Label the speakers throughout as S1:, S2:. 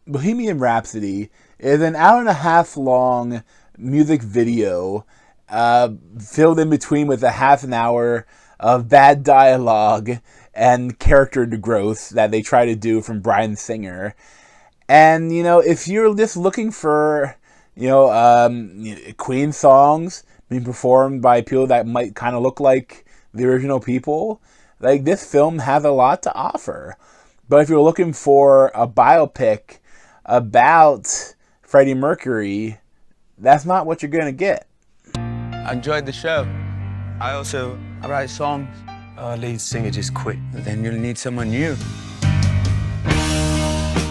S1: Bohemian Rhapsody is an hour and a half long music video filled in between with a half an hour of bad dialogue and character growth that they try to do from Bryan Singer. And, if you're just looking for, Queen songs being performed by people that might kind of look like the original people, like, this film has a lot to offer. But if you're looking for a biopic about Freddie Mercury, that's not what you're going to get.
S2: I enjoyed the show. I write songs. Our lead singer just quit. Then you'll need someone new.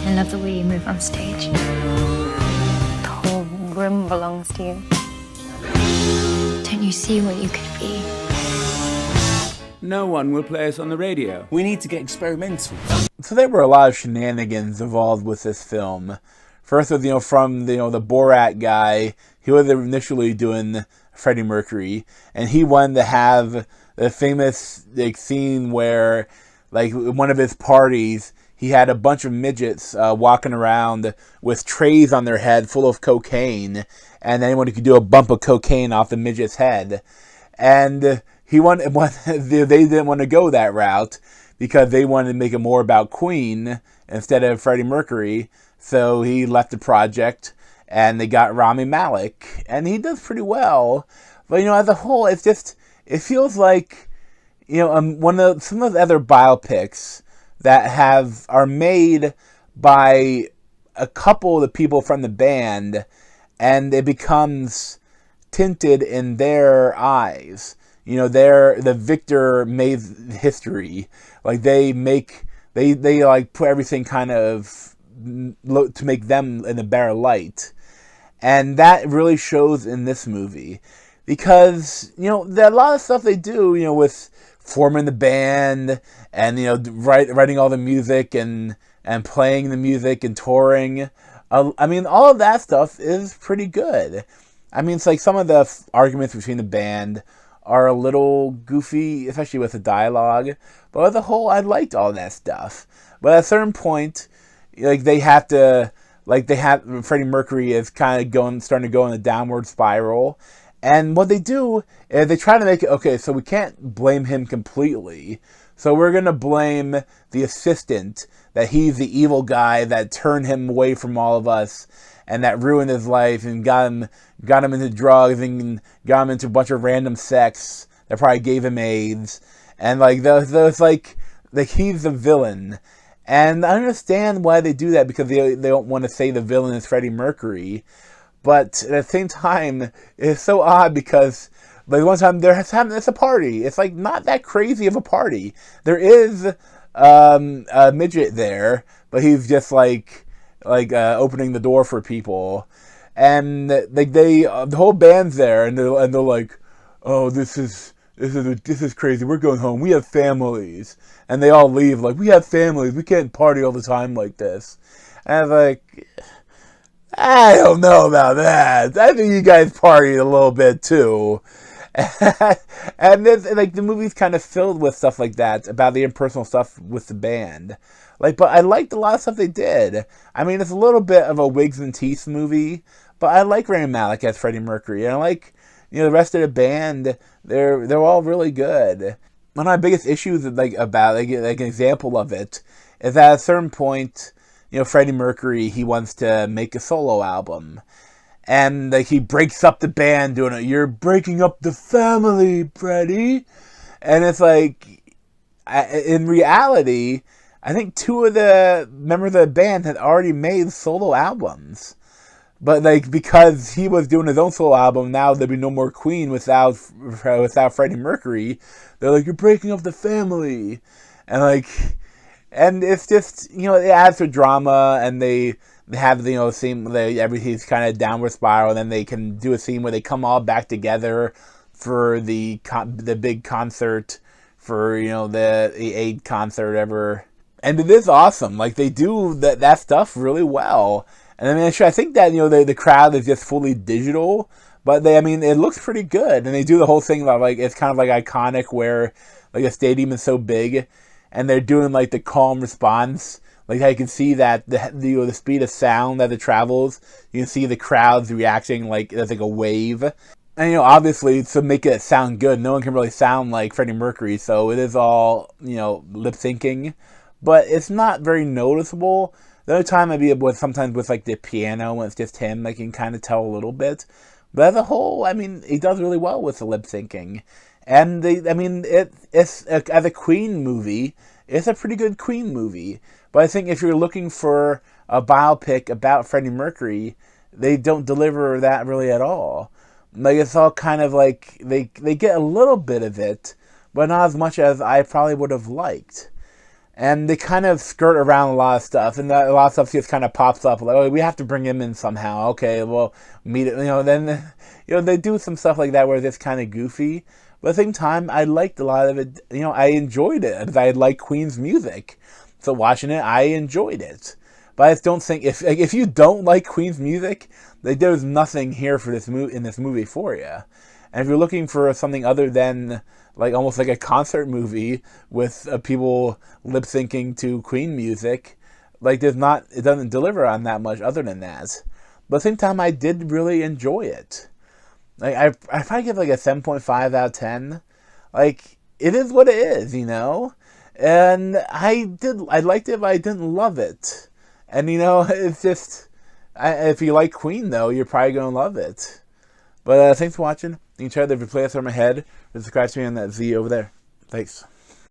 S3: I love the way you move on stage. The whole room belongs to you. Don't you see what you could be?
S4: No one will play us on the radio.
S2: We need to get experimental.
S1: So there were a lot of shenanigans involved with this film. First was, from the Borat guy. He was initially doing Freddie Mercury, and he wanted to have the famous scene where, one of his parties, he had a bunch of midgets walking around with trays on their head full of cocaine, and anyone could do a bump of cocaine off the midget's head. And they didn't want to go that route because they wanted to make it more about Queen instead of Freddie Mercury. So he left the project, and they got Rami Malek, and he does pretty well. But as a whole, it feels like some of the other biopics that are made by a couple of the people from the band, and it becomes tinted in their eyes. The victor made history. They put everything kind of to make them in a better light. And that really shows in this movie. Because, there are a lot of stuff they do, with forming the band and, writing all the music and playing the music and touring. All of that stuff is pretty good. It's like some of the arguments between the band are a little goofy, especially with the dialogue. But as a whole, I liked all that stuff. But at a certain point, Freddie Mercury is kind of starting to go in a downward spiral. And what they do is they try to make it, okay, so we can't blame him completely. So we're going to blame the assistant, that he's the evil guy that turned him away from all of us and that ruined his life and got him into drugs and got him into a bunch of random sex that probably gave him AIDS. And he's the villain. And I understand why they do that, because they don't want to say the villain is Freddie Mercury. But at the same time, it's so odd because one time it's a party. It's not that crazy of a party. There is a midget there, but he's just opening the door for people, and the whole band's there, and they're like, oh, this is crazy. We're going home. We have families, and they all leave. We have families. We can't party all the time like this. And I was like, I don't know about that. I think you guys partied a little bit too. And the movie's kind of filled with stuff like that, about the impersonal stuff with the band. But I liked a lot of stuff they did. It's a little bit of a wigs and teeth movie, but I like Rami Malek as Freddie Mercury, and I like the rest of the band. They're all really good. One of my biggest issues about an example of it is that at a certain point, Freddie Mercury, he wants to make a solo album. And he breaks up the band doing it. You're breaking up the family, Freddie. And it's in reality, I think two of the members of the band had already made solo albums. But because he was doing his own solo album, now there'd be no more Queen without Freddie Mercury. They're like, you're breaking up the family. And and it's just, it adds to drama, and they have, scene, everything's kind of downward spiral, and then they can do a scene where they come all back together for the big concert, for, the AIDS concert ever. And it is awesome. They do that stuff really well. And I think that, the crowd is just fully digital, but it looks pretty good. And they do the whole thing about, it's kind of iconic where, the stadium is so big, and they're doing, the calm response, Like how you can see that the speed of sound that it travels. You can see the crowds reacting like there's like a wave. And obviously to make it sound good, no one can really sound like Freddie Mercury, so it is all lip syncing, but it's not very noticeable. The other time maybe it was sometimes with like the piano when it's just him, like you can kind of tell a little bit. But as a whole, I mean, he does really well with the lip syncing. And it's as a Queen movie, it's a pretty good Queen movie. But I think if you're looking for a biopic about Freddie Mercury, they don't deliver that really at all. Like it's all kind of like they get a little bit of it, but not as much as I probably would have liked. And they kind of skirt around a lot of stuff, and a lot of stuff just kind of pops up. Like, oh, we have to bring him in somehow. Okay, well, meet it. Then they do some stuff like that where it's kind of goofy. But at the same time, I liked a lot of it. I enjoyed it because I like Queen's music. So watching it, I enjoyed it. But I just don't think if you don't like Queen's music, like there's nothing here for this in this movie for you. And if you're looking for something other than like almost like a concert movie with people lip syncing to Queen music, like it doesn't deliver on that much other than that. But at the same time, I did really enjoy it. Like I probably give like a 7.5 out of 10. Like it is what it is, And I liked it, but I didn't love it. And it's just if you like Queen though, you're probably gonna love it. But thanks for watching. You can try the playlist on my head. Subscribe to me on that Z over there. Thanks.